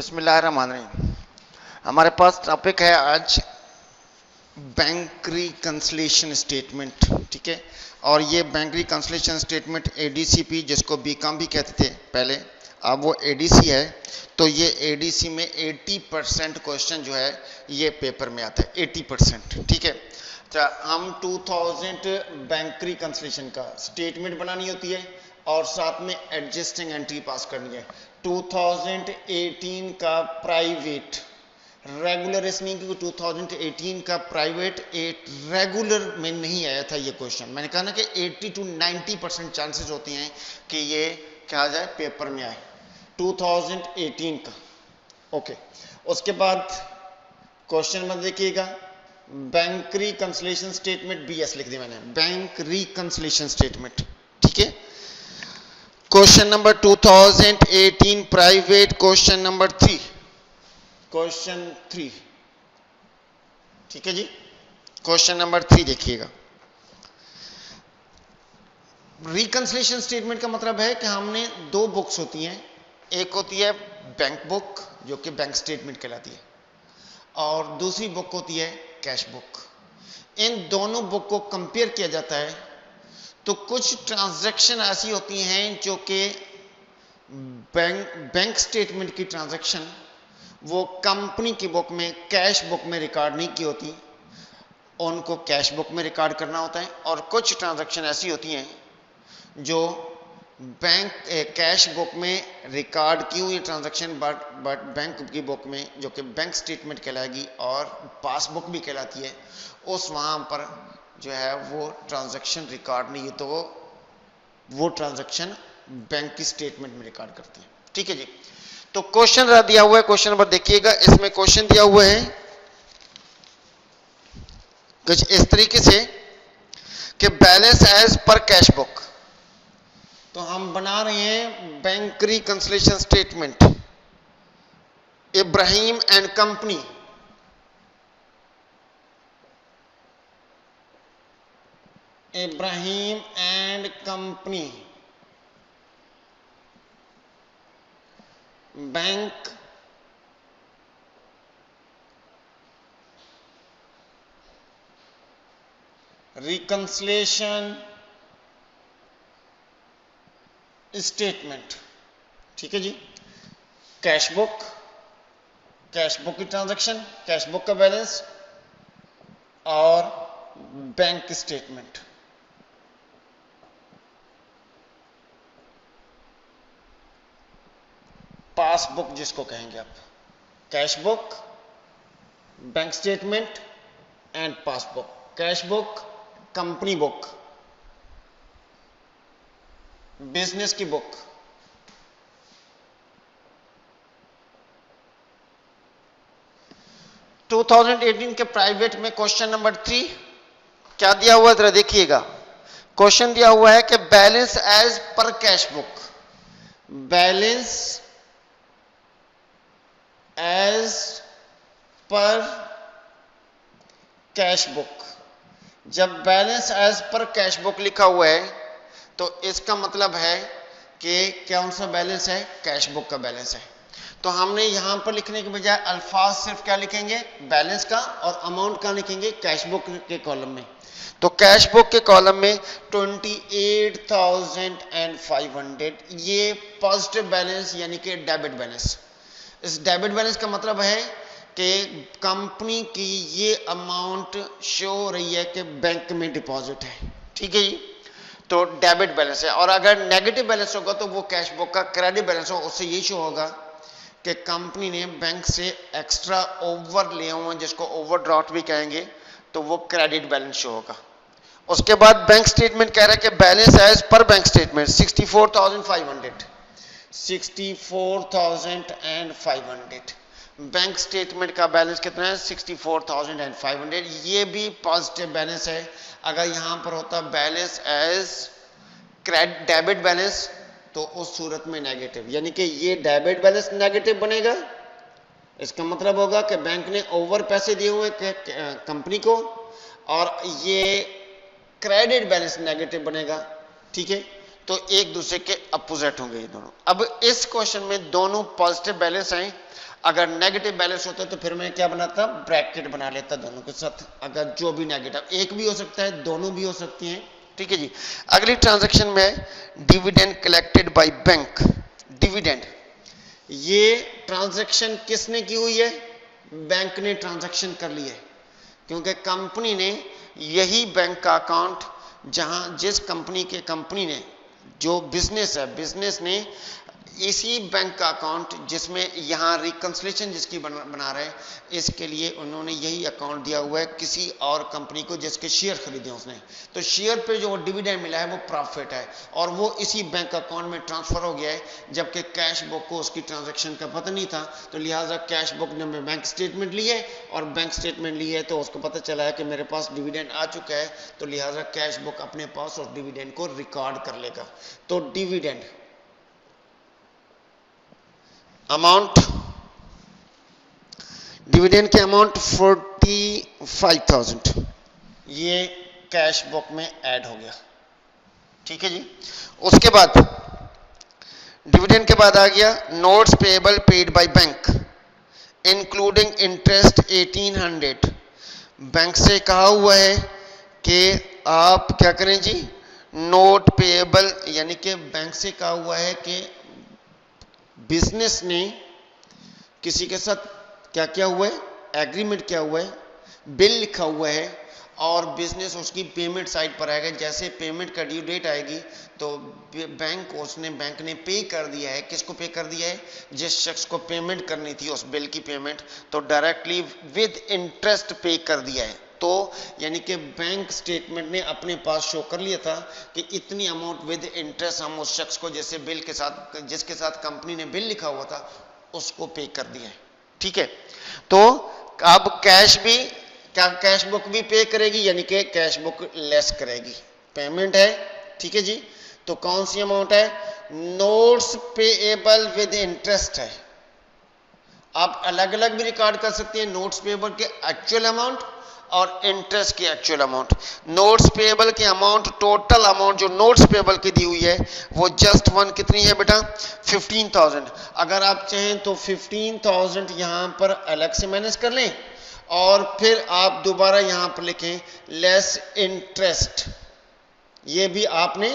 बिस्मिल्लाहिर्रहमानिर्रहीम। हमारे पास टॉपिक है आज बैंक रिकंसिलिएशन स्टेटमेंट। ठीक है, और ये बैंक रिकंसिलिएशन स्टेटमेंट एडीसीपी, जिसको बीकॉम भी कहते थे पहले, अब वो एडीसी है। तो ये एडीसी में 80% क्वेश्चन जो है ये पेपर में आता है, 80%। ठीक है, तो हम 2000 बैंक रिकंसिलिएशन का स्टेटमेंट बनानी होती है और साथ में एडजस्टिंग एंट्री पास करनी है। 2018 का प्राइवेट रेगुलर, इसमें क्योंकि 2018 का प्राइवेट रेगुलर में नहीं आया था ये क्वेश्चन। मैंने कहा ना कि 80 to 90% चांसेस होती हैं कि ये क्या आ जाए, पेपर में आए 2018 का। ओके, उसके बाद क्वेश्चन नंबर देखिएगा, बैंक रिकंसिलिएशन स्टेटमेंट, बीएस लिख दिया मैंने, बैंक रिकंसिलिएशन स्टेटमेंट। ठीक है, question number 2018 private, question number 3, question 3। ठीक है जी, क्वेश्चन नंबर 3 देखिएगा। रिकंसिलिएशन स्टेटमेंट का मतलब है कि हमने दो बुक्स होती हैं, एक होती है बैंक बुक जो कि बैंक स्टेटमेंट कहलाती है, और दूसरी बुक होती है कैश बुक। इन दोनों बुक को कंपेयर किया जाता है तो कुछ ट्रांजैक्शन ऐसी होती हैं जो कि बैंक स्टेटमेंट की ट्रांजैक्शन वो कंपनी की बुक में, कैश बुक में रिकॉर्ड नहीं की होती, उनको कैश बुक में रिकॉर्ड करना होता है। और कुछ ट्रांजैक्शन ऐसी होती हैं जो बैंक कैश बुक में रिकॉर्ड की हुई ट्रांजैक्शन बट बैंक की बुक में, जो कि बैंक स्टेटमेंट कहलाएगी और पासबुक भी कहलाती है, उस वहाँ पर जो है वो ट्रांजैक्शन रिकॉर्ड नहीं है, तो वो ट्रांजैक्शन बैंक की स्टेटमेंट में रिकॉर्ड करते हैं। ठीक है जी, तो क्वेश्चन दिया हुआ है, क्वेश्चन नंबर देखिएगा। इसमें क्वेश्चन दिया हुआ है कुछ इस तरीके से कि बैलेंस एज पर कैश बुक। तो हम बना रहे हैं bank reconciliation statement, Ibrahim and company, Ibrahim and company bank reconciliation statement. ठीक है जी, कैश बुक की ट्रांजैक्शन, कैश बुक का बैलेंस और बैंक स्टेटमेंट। पासबुक जिसको कहेंगे आप, cash book, bank statement and passbook. Cash book company book, business की बुक। – 2018 के प्राइवेट में क्वेश्चन नंबर 3 क्या दिया हुआ है, जरा देखिएगा। क्वेश्चन दिया हुआ है कि बैलेंस एज पर कैश बुक, बैलेंस एज पर कैश बुक। जब बैलेंस एज पर कैश बुक लिखा हुआ है तो इसका मतलब है कि कौन सा बैलेंस है, कैश बुक का बैलेंस है। तो हमने यहां पर लिखने के बजाय अल्फाज सिर्फ क्या लिखेंगे, बैलेंस का, और अमाउंट का लिखेंगे कैश बुक के कॉलम में। तो कैश बुक के कॉलम में 28,500 ये पॉजिटिव बैलेंस यानी कि डेबिट बैलेंस। इस डेबिट बैलेंस का मतलब है कि कंपनी की ये अमाउंट शो हो रही है कि बैंक में डिपॉजिट है। ठीक है जी, तो डेबिट बैलेंस है। और अगर नेगेटिव बैलेंस होगा तो वो कैश बुक का क्रेडिट बैलेंस होगा, उससे ये शो होगा कि कंपनी ने बैंक से एक्स्ट्रा ओवर लिया हुआ, जिसको ओवरड्राफ्ट भी कहेंगे, तो वो क्रेडिट बैलेंस शो होगा। उसके बाद बैंक स्टेटमेंट कह रहा है कि बैलेंस एज पर बैंक स्टेटमेंट 64,500 बैंक स्टेटमेंट का बैलेंस कितना है, 64,500। ये भी पॉजिटिव बैलेंस है। अगर यहां पर होता बैलेंस एज डेबिट बैलेंस तो उस सूरत में नेगेटिव, यानी कि ये डेबिट बैलेंस नेगेटिव बनेगा। इसका मतलब होगा कि बैंक ने ओवर पैसे दिए हुए कंपनी को, और ये क्रेडिट बैलेंस नेगेटिव बनेगा। ठीक है, तो एक दूसरे के अपोजिट होंगे ये दोनों। अब इस क्वेश्चन में दोनों पॉजिटिव बैलेंस आए, अगर नेगेटिव बैलेंस होता तो फिर मैं क्या बनाता, ब्रैकेट बना लेता दोनों के साथ। अगर जो भी नेगेटिव, एक भी हो सकता है, दोनों भी हो सकती हैं, ठीक है जी। अगली ट्रांजैक्शन में dividend collected by bank. Dividend, ये ट्रांजैक्शन किसने की हुई है, बैंक ने ट्रांजैक्शन कर ली है, क्योंकि कंपनी ने यही बैंक का अकाउंट, जहां जिस कंपनी ने जो बिजनेस है, बिजनेस ने इसी बैंक का अकाउंट जिसमें यहां रिकंसिलिएशन जिसकी बना रहे हैं, इसके लिए उन्होंने यही अकाउंट दिया हुआ है किसी और कंपनी को जिसके शेयर खरीदे उसने। तो शेयर पे जो डिविडेंड मिला है वो प्रॉफिट है और वो इसी बैंक अकाउंट में ट्रांसफर हो गया है, जबकि कैश बुक को उसकी ट्रांजैक्शन का पता नहीं था। तो लिहाजा कैश बुक ने बैंक स्टेटमेंट ली है और बैंक स्टेटमेंट ली है तो उसको पता चला है कि मेरे पास डिविडेंड आ चुका है, तो लिहाजा कैश बुक अपने पास उस डिविडेंड को रिकॉर्ड कर लेगा। तो डिविडेंड अमाउंट, डिविडेंड के अमाउंट 45,000 ये कैश बुक में ऐड हो गया, ठीक है जी। उसके बाद डिविडेंड के बाद आ गया notes payable paid by bank including interest 1800। Bank से कहा हुआ है कि आप क्या करें जी, नोट पेएबल, यानी कि बैंक से कहा हुआ है कि बिजनेस ने किसी के साथ क्या किया हुआ है, एग्रीमेंट किया हुआ है, बिल लिखा हुआ है और बिजनेस उसकी पेमेंट साइड पर आएगा। जैसे पेमेंट का ड्यू डेट आएगी तो बैंक ने पे कर दिया है, किसको पे कर दिया है, जिस शख्स को पेमेंट करनी थी उस बिल की पेमेंट, तो डायरेक्टली विद इंटरेस्ट पे कर दिया है। तो यानी कि बैंक स्टेटमेंट ने अपने पास शो कर लिया था कि इतनी अमाउंट विद इंटरेस्ट हम उस शख्स को जैसे बिल के साथ, जिसके साथ कंपनी ने बिल लिखा हुआ था, उसको पे कर दिया है, ठीक है। तो अब कैश भी, क्या कैश बुक भी पे करेगी, यानी कि कैश बुक लेस करेगी, पेमेंट है, ठीक है जी। तो कौन सी अमाउंट है, नोट्स पेएबल विद इंटरेस्ट है। आप अलग अलग भी रिकॉर्ड कर सकते हैं, नोट्स पेएबल के एक्चुअल अमाउंट और इंटरेस्ट की एक्चुअल अमाउंट। नोट्स पेएबल की अमाउंट, टोटल अमाउंट जो नोट्स पेएबल की दी हुई है वो जस्ट वन कितनी है बेटा, 15,000। अगर आप चाहें तो 15,000 यहां पर अलग से मैनेज कर लें और फिर आप दोबारा यहां पर लिखें लेस इंटरेस्ट, ये भी आपने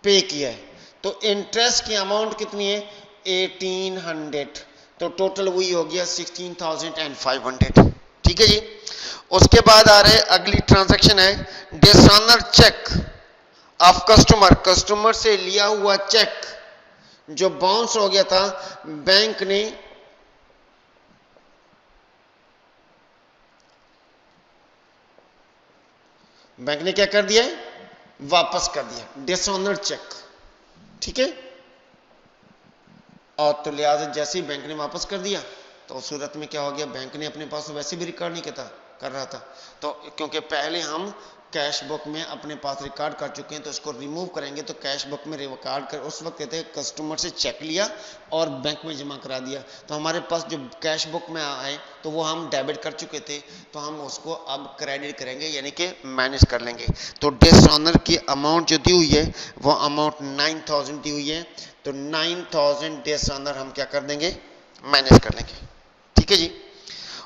पे किया है। तो इंटरेस्ट की अमाउंट कितनी है, 1800, तो टोटल वही हो गया 16,500, ठीक है जी। उसके बाद आ रहे अगली ट्रांजैक्शन है dishonour cheque of customer. Customer से लिया हुआ चेक जो बाउंस हो गया था, बैंक ने क्या कर दिया, वापस कर दिया, डिसऑनर चेक, ठीक है। और तो लिहाजा जैसे ही बैंक ने वापस कर दिया तो उस सूरत में क्या हो गया, बैंक ने अपने पास वैसे भी रिकॉर्ड नहीं कर रहा था, तो क्योंकि पहले हम कैश बुक में अपने पास रिकॉर्ड कर चुके हैं तो इसको रिमूव करेंगे। तो कैश बुक में रिकॉर्ड कर, उस वक्त कहते हैं कस्टमर से चेक लिया और बैंक में जमा करा दिया, तो हमारे पास जो कैश बुक में आए तो वो हम डेबिट कर चुके थे, तो हम उसको अब क्रेडिट करेंगे, यानी कि मैनेज कर लेंगे। तो डिसऑनर की अमाउंट जो दी हुई है वो अमाउंट 9,000 दी हुई है, तो 9,000 डिसऑनर हम क्या कर देंगे, मैनेज कर लेंगे, ठीक है जी।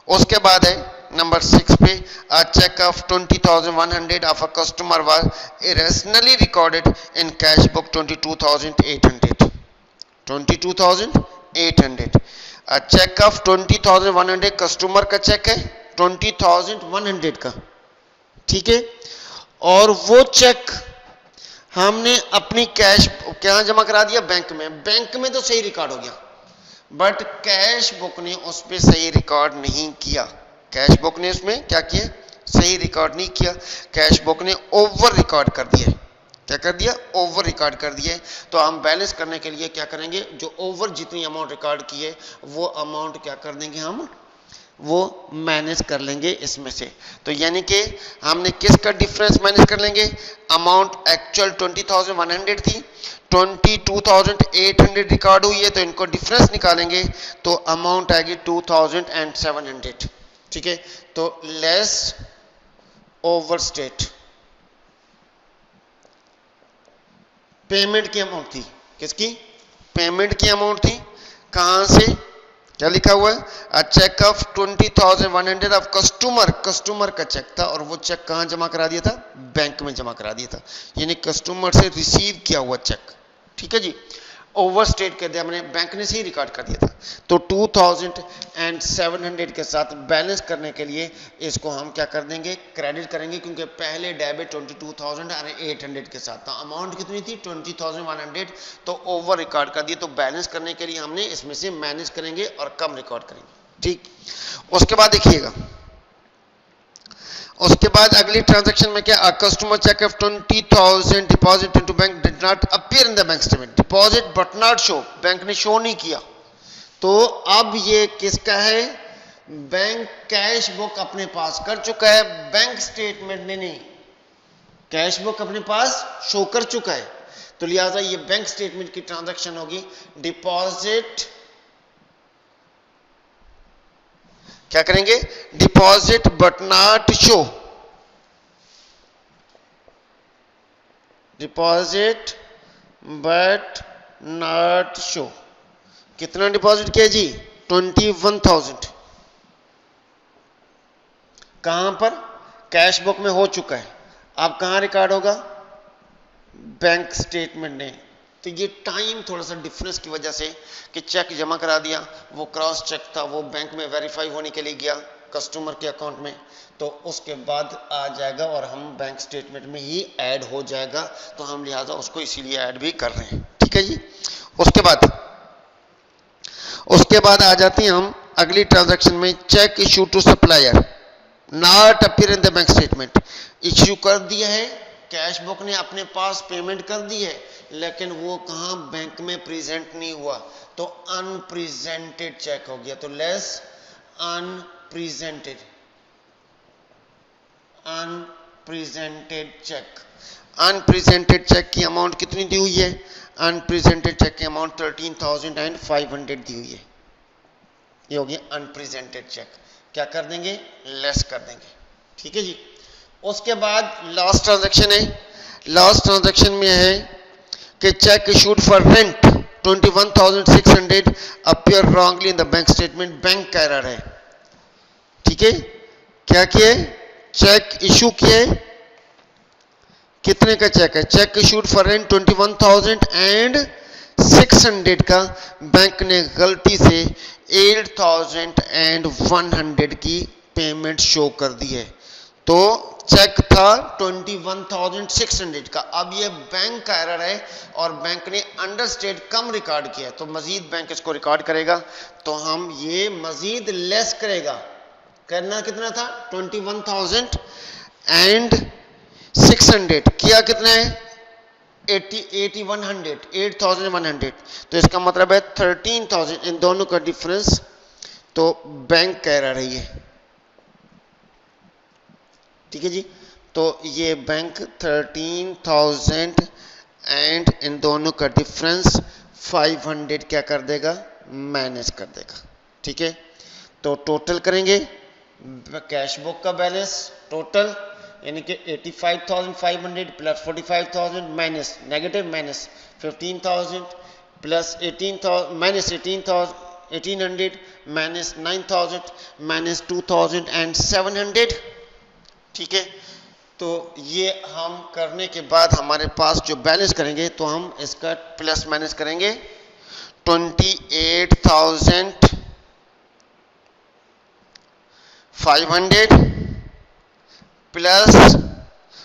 उसके बाद है नंबर 6 पे a check of 20,100 of a customer was irrationally recorded in cash book 22,800 22,800 a check of 20,100 customer का चेक है 20,100 का, ठीक है। और वो चेक हमने अपनी कैश क्या जमा करा दिया, बैंक में। बैंक में तो सही रिकॉर्ड हो गया, बट कैश बुक ने उस पर सही रिकॉर्ड नहीं किया। कैश बुक ने उसमें क्या किया, सही रिकॉर्ड नहीं किया, कैश बुक ने ओवर रिकॉर्ड कर दिया। क्या कर दिया, ओवर रिकॉर्ड कर दिया। तो हम बैलेंस करने के लिए क्या करेंगे, जो ओवर जितनी अमाउंट रिकॉर्ड की है वो अमाउंट क्या कर देंगे, हम वो मैनेज कर लेंगे इसमें से। तो यानी कि हमने किसका डिफरेंस मैनेज कर लेंगे, अमाउंट एक्चुअल 20,100 थी, 22,800 रिकॉर्ड हुई है, तो इनको डिफरेंस निकालेंगे तो अमाउंट आएगी 2,700, ठीक है। तो लेस ओवरस्टेट, पेमेंट की अमाउंट थी। किसकी? पेमेंट की अमाउंट थी। कहां से? क्या लिखा हुआ है? A cheque of 20,100 of customer, customer का चेक था और वो चेक कहां जमा करा दिया था? बैंक में जमा करा दिया था, यानी कस्टमर से रिसीव किया हुआ चेक। ठीक है जी, ओवरस्टेट कर दिया हमने, बैंक ने सही रिकॉर्ड कर दिया था। तो 2,700 के साथ बैलेंस करने के लिए इसको हम क्या कर देंगे? क्रेडिट करेंगे, क्योंकि पहले डेबिट 22,800 के साथ था। अमाउंट कितनी थी? 20,100, तो ओवर रिकॉर्ड कर दिया। तो बैलेंस करने के लिए हमने इसमें से माइनस करेंगे और कम रिकॉर्ड करेंगे। ठीक, उसके बाद देखिएगा, उसके बाद अगली ट्रांजैक्शन में क्या? Customer cheque of 20,000 deposit into bank did not appear in the bank statement. Deposit but not show, bank ने शो नहीं किया। तो अब ये किसका है? बैंक कैश बुक अपने पास कर चुका है, बैंक स्टेटमेंट ने नहीं। कैश बुक अपने पास शो कर चुका है, तो लिहाजा ये बैंक स्टेटमेंट की ट्रांजैक्शन होगी। डिपॉजिट, क्या करेंगे? Deposit but not show, deposit but not show. कितना डिपॉजिट किया जी? 21,000। कहां पर? कैश बुक में हो चुका है। अब कहां रिकॉर्ड होगा? बैंक स्टेटमेंट ने। तो ये टाइम थोड़ा सा डिफरेंस की वजह से कि चेक जमा करा दिया, वो क्रॉस चेक था, वो बैंक में वेरीफाई होने के लिए गया कस्टमर के अकाउंट में, तो उसके बाद आ जाएगा और हम बैंक स्टेटमेंट में ही ऐड हो जाएगा। तो हम लिहाजा उसको इसीलिए ऐड भी कर रहे हैं। ठीक है जी, उसके बाद आ जाते हैं हम अगली ट्रांजैक्शन में। Cheque issue to supplier not appear in the bank statement. Issue कर दिया है, कैश बुक ने अपने पास पेमेंट कर दी है, लेकिन वो कहां? बैंक में प्रेजेंट नहीं हुआ, तो अनप्रेजेंटेड चेक हो गया। तो less unpresented, unpresented cheque. Unpresented cheque की अमाउंट कितनी दी हुई है? अनप्रेजेंटेड चेक की अमाउंट 13,500 दी हुई है। ये हो गया अनप्रेजेंटेड चेक। क्या कर देंगे? लेस कर देंगे। ठीक है जी, उसके बाद लास्ट ट्रांजैक्शन है। लास्ट ट्रांजैक्शन में है कि check issued for rent 21,600 appear wrongly in the bank statement. Bank का एरर है। ठीक है, क्या किए? चेक इशू किए। कितने का चेक है? चेक इशूड फॉर रेंट 21,600 का, बैंक ने गलती से 8,100 की पेमेंट शो कर दी है। तो चेक था 21,600 का, अब ये बैंक का एरर है और बैंक ने अंडरस्टेट कम रिकॉर्ड किया, तो मजीद बैंक इसको रिकॉर्ड करेगा। तो हम ये मजीद लेस करेगा। करना कितना था? 21,600 किया कितना है? 8,100। तो इसका मतलब है 13,000, इन दोनों का डिफरेंस। तो बैंक का एरर है ये। ठीक है जी, तो ये बैंक 13,000 एंड इन दोनों का डिफरेंस 500 क्या कर देगा? माइनस कर देगा। ठीक है, तो टोटल करेंगे कैश बुक का बैलेंस टोटल, यानी कि 85,500 plus 45,000 minus negative minus 15,000 plus 18,000 minus 18,100 minus 9,000 minus 2,700। ठीक है, तो ये हम करने के बाद हमारे पास जो बैलेंस करेंगे, तो हम इसका प्लस माइनस करेंगे। 28,500 प्लस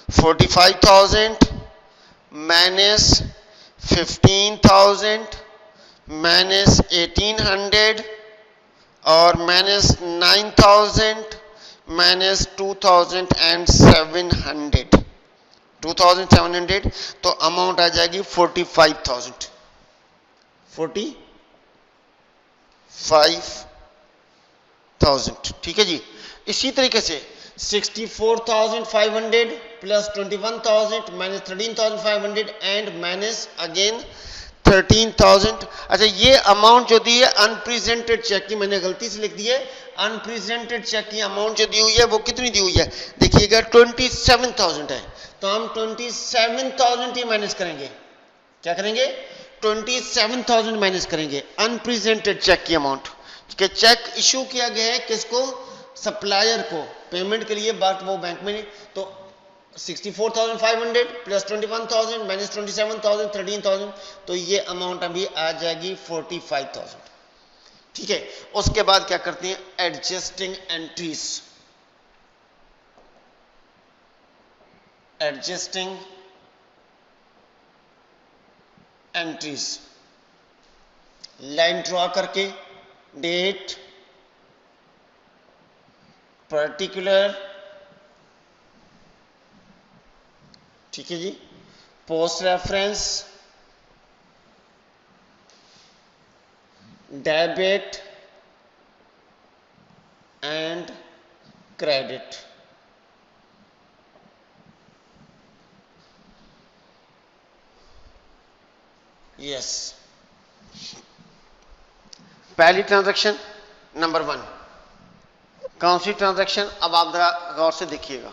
45,000 माइनस 15,000 माइनस 1,800 और माइनस 9,000 माइनस 2,700 तो अमाउंट आ जाएगी 45,000। ठीक है जी, इसी तरीके से 64,500 plus 21,000 minus 13,500 and minus again 13,000। अच्छा, ये अमाउंट जो दी है अनप्रेजेंटेड चेक की, मैंने गलती से लिख दी है। अनप्रेजेंटेड चेक की अमाउंट जो दी हुई है वो कितनी दी हुई है? देखिएगा 27,000 है, तो हम 27,000 ही माइनस करेंगे। क्या करेंगे, 27,000 माइनस करेंगे अनप्रेजेंटेड चेक की अमाउंट। ठीक है, चेक इशू किया गया है किसको, सप्लायर को पेमेंट के लिए, बट वो बैंक में नहीं, तो 64,500 प्लस 21,000 माइनस 27,000 13,000, तो ये अमाउंट अभी आ जाएगी 45,000। ठीक है, उसके बाद क्या करते हैं, adjusting entries, adjusting entries, line draw करके डेट पर्टिकुलर, ठीक है जी, post reference, debit and credit. Yes, पहली ट्रांजैक्शन नंबर 1 कौन सी ट्रांजैक्शन, अब आप जरा गौर से देखिएगा,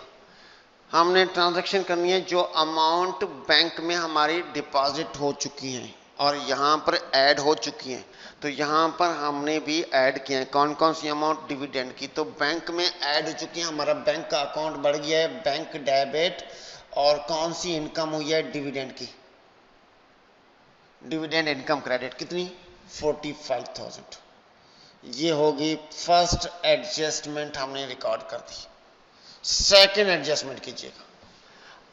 हमने ट्रांजैक्शन करनी है जो अमाउंट बैंक में हमारी डिपॉजिट हो चुकी हैं और यहाँ पर ऐड हो चुकी हैं, तो यहाँ पर हमने भी ऐड किया है। कौन कौन सी अमाउंट, डिविडेंड की, तो बैंक में ऐड हो चुकी है, हमारा बैंक का अकाउंट बढ़ गया है, बैंक डेबिट, और कौन सी इनकम हुई है, डिविडेंड की, डिविडेंड इनकम क्रेडिट, कितनी, 45,000। ये होगी फर्स्ट एडजस्टमेंट, हमने रिकॉर्ड कर दी। सेकंड एडजस्टमेंट कीजिएगा।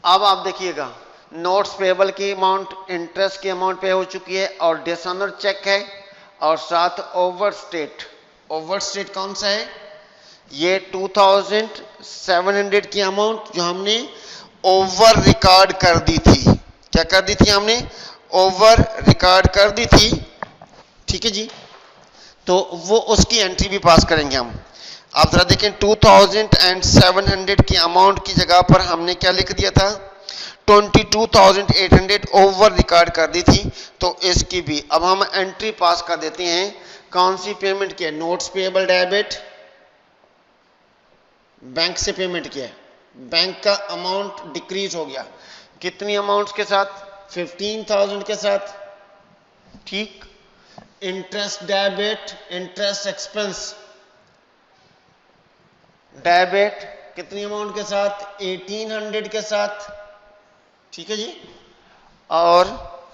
अब आप देखिएगा, नोट्स पेबल की अमाउंट, इंटरेस्ट की अमाउंट पे हो चुकी है और डिसऑनर चेक है, और साथ ओवरस्टेट, ओवरस्टेट कौन सा है, ये 2,700 की अमाउंट जो हमने ओवर रिकॉर्ड कर दी थी, क्या कर दी थी हमने, ओवर रिकॉर्ड कर दी थी। ठीक है जी, तो वो उसकी एंट्री भी पास करेंगे हम। आप जरा देखें, 2,700 की अमाउंट की जगह पर हमने क्या लिख दिया था, 22,800 ओवर रिकॉर्ड कर दी थी, तो इसकी भी अब हम एंट्री पास कर देते हैं। कौन सी पेमेंट की है, नोट्स पेएबल डेबिट, बैंक से पेमेंट किया है, बैंक का अमाउंट डिक्रीज हो गया, कितनी अमाउंट्स के साथ, 15,000 के साथ। ठीक, interest debit, interest expense debit, कितनी अमाउंट के साथ, 1,800 के साथ। ठीक है जी, और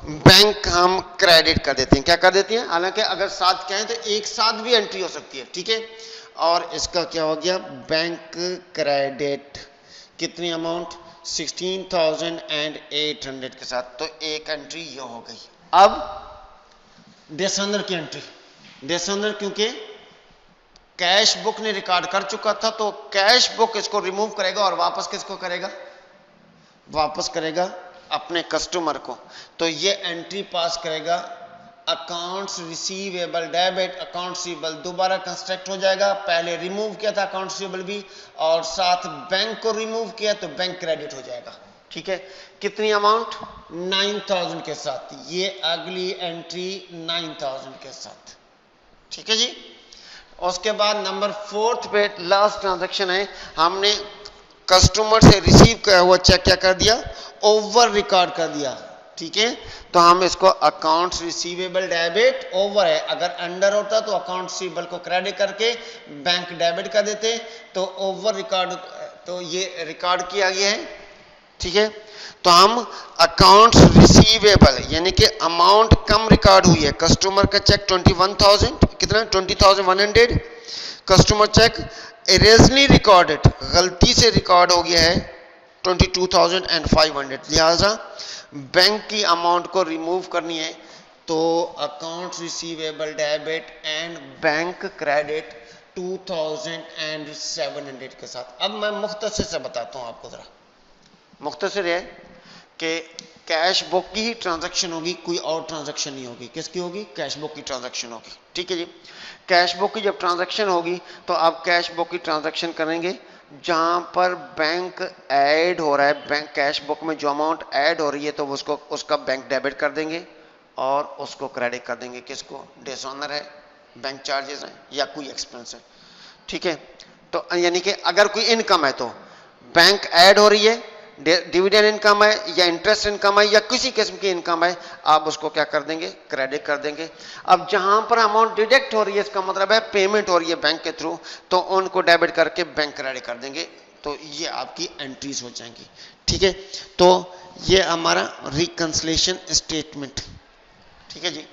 बैंक हम क्रेडिट कर देते हैं, क्या कर देते हैं, हालांकि अगर साथ कहें तो एक साथ भी एंट्री हो सकती है। ठीक है, और इसका क्या हो गया, बैंक क्रेडिट, कितनी अमाउंट, 16,800 के साथ, तो एक एंट्री ये हो गई। अब डिसऑनर की एंट्री, डिसऑनर क्योंकि कैश बुक ने रिकॉर्ड कर चुका था, तो कैश बुक इसको रिमूव करेगा और वापस किसको करेगा, वापस करेगा अपने कस्टमर को, तो ये एंट्री पास करेगा। Accounts receivable debit, account receivable दोबारा कंस्ट्रक्ट हो जाएगा, पहले रिमूव किया था अकाउंट रिसीवेबल भी, और साथ बैंक को रिमूव किया तो बैंक क्रेडिट हो जाएगा। ठीक है, कितनी अमाउंट, 9,000 के साथ, ये अगली एंट्री 9,000 के साथ। ठीक है जी, उसके बाद नंबर 4 पे लास्ट ट्रांजैक्शन है, हमने कस्टमर से रिसीव किया हुआ चेक क्या कर दिया, ओवर रिकॉर्ड कर दिया। ठीक है, तो हम इसको अकाउंट्स रिसीवेबल डेबिट ओवर है, अगर अंडर होता तो अकाउंट रिसीवेबल को क्रेडिट करके बैंक डेबिट कर देते, तो ओवर रिकॉर्ड, तो ये रिकॉर्ड किया गया है। ठीक है, तो हम अकाउंट्स रिसीवेबल यानी कि अमाउंट कम रिकॉर्ड हुई है, कस्टमर का चेक 21,000, कितना, 20,100, कस्टमर चेक इरेजली रिकॉर्डेड, गलती से रिकॉर्ड हो गया है 22,500, लिहाजा बैंक की अमाउंट को रिमूव करनी है, तो account receivable debit and bank credit 2,700 के साथ। अब मैं मुख्तसर से बताता हूं आपको, जरा मुख्तसर है कि कैश बुक की ही ट्रांजैक्शन होगी, कोई और ट्रांजैक्शन नहीं होगी। किसकी होगी, कैश बुक की ट्रांजैक्शन होगी। ठीक है जी, कैश बुक की जब ट्रांजैक्शन होगी तो आप कैश बुक की ट्रांजैक्शन करेंगे जहां पर बैंक ऐड हो रहा है, बैंक कैश बुक में जो अमाउंट ऐड हो रही है तो उसको, उसका बैंक डेबिट कर देंगे और उसको क्रेडिट कर देंगे। किसको, डिसऑनर है, बैंक चार्जेस हैं या कोई एक्सपेंस है। ठीक है, तो यानी कि अगर कोई इनकम है तो बैंक ऐड हो रही है, डिविडेंड इनकम है या इंटरेस्ट इनकम है या किसी किस्म की इनकम है, आप उसको क्या कर देंगे, क्रेडिट कर देंगे। अब जहां पर अमाउंट डिडक्ट हो रही है, इसका मतलब है पेमेंट हो रही है बैंक के थ्रू, तो उनको डेबिट करके बैंक क्रेडिट कर देंगे, तो ये आपकी एंट्रीज हो जाएंगी। ठीक है, तो ये हमारा रिकंसिलिएशन स्टेटमेंट। ठीक है जी।